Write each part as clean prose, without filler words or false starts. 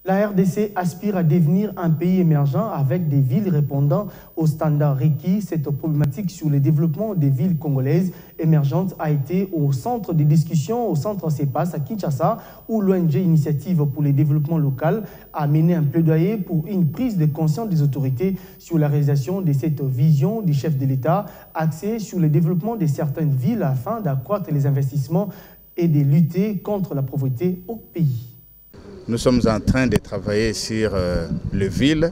La RDC aspire à devenir un pays émergent avec des villes répondant aux standards requis. Cette problématique sur le développement des villes congolaises émergentes a été au centre des discussions au centre CEPAS à Kinshasa, où l'ONG Initiative pour le développement local a mené un plaidoyer pour une prise de conscience des autorités sur la réalisation de cette vision du chef de l'État axée sur le développement de certaines villes afin d'accroître les investissements et de lutter contre la pauvreté au pays. Nous sommes en train de travailler sur les villes.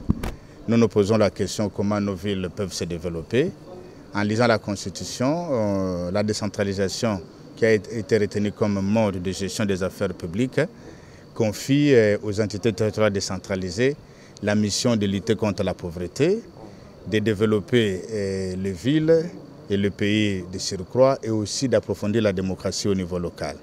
Nous nous posons la question comment nos villes peuvent se développer. En lisant la Constitution, la décentralisation qui a été retenue comme mode de gestion des affaires publiques confie aux entités territoriales décentralisées la mission de lutter contre la pauvreté, de développer les villes et le pays de surcroît et aussi d'approfondir la démocratie au niveau local.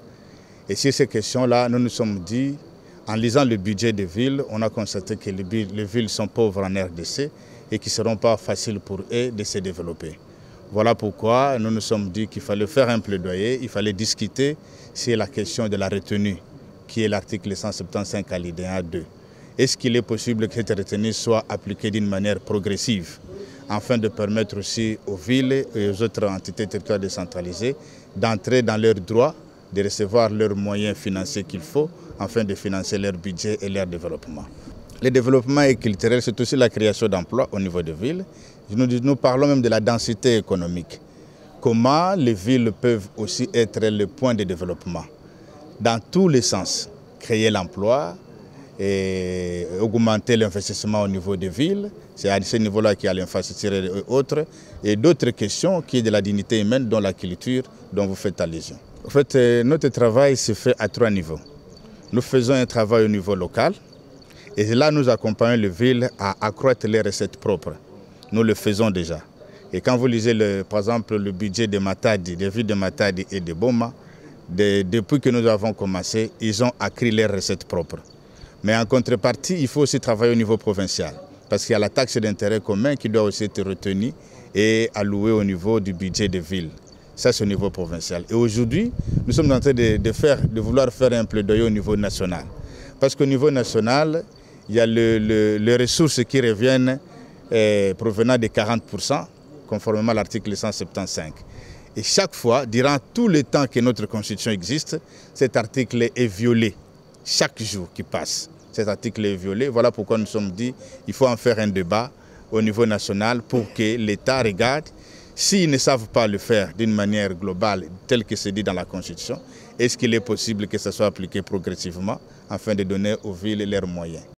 Et sur ces questions-là, nous nous sommes dit, en lisant le budget des villes, on a constaté que les villes sont pauvres en RDC et qui ne seront pas faciles pour eux de se développer. Voilà pourquoi nous nous sommes dit qu'il fallait faire un plaidoyer, il fallait discuter sur la question de la retenue, qui est l'article 175 alinéa 2. Est-ce qu'il est possible que cette retenue soit appliquée d'une manière progressive, afin de permettre aussi aux villes et aux autres entités territoriales décentralisées d'entrer dans leurs droits, de recevoir leurs moyens financiers qu'il faut afin de financer leur budget et leur développement. Le développement culturel, c'est aussi la création d'emplois au niveau des villes. Nous parlons même de la densité économique. Comment les villes peuvent aussi être le point de développement dans tous les sens. Créer l'emploi et augmenter l'investissement au niveau des villes. C'est à ce niveau-là qu'il y a l'infrastructure et autres. Et d'autres questions qui est de la dignité humaine, dont la culture, dont vous faites allusion. En fait, notre travail se fait à 3 niveaux. Nous faisons un travail au niveau local et là nous accompagnons les villes à accroître les recettes propres. Nous le faisons déjà. Et quand vous lisez par exemple le budget de Matadi, des villes de Matadi et de Boma, depuis que nous avons commencé, ils ont accru leurs recettes propres. Mais en contrepartie, il faut aussi travailler au niveau provincial parce qu'il y a la taxe d'intérêt commun qui doit aussi être retenue et allouée au niveau du budget des villes. Ça, c'est au niveau provincial. Et aujourd'hui, nous sommes en train de vouloir faire un plaidoyer au niveau national. Parce qu'au niveau national, il y a les ressources qui reviennent provenant des 40%, conformément à l'article 175. Et chaque fois, durant tout le temps que notre Constitution existe, cet article est violé. Chaque jour qui passe, cet article est violé. Voilà pourquoi nous sommes dit qu'il faut en faire un débat au niveau national pour que l'État regarde. S'ils ne savent pas le faire d'une manière globale, telle que c'est dit dans la Constitution, est-ce qu'il est possible que ça soit appliqué progressivement afin de donner aux villes leurs moyens?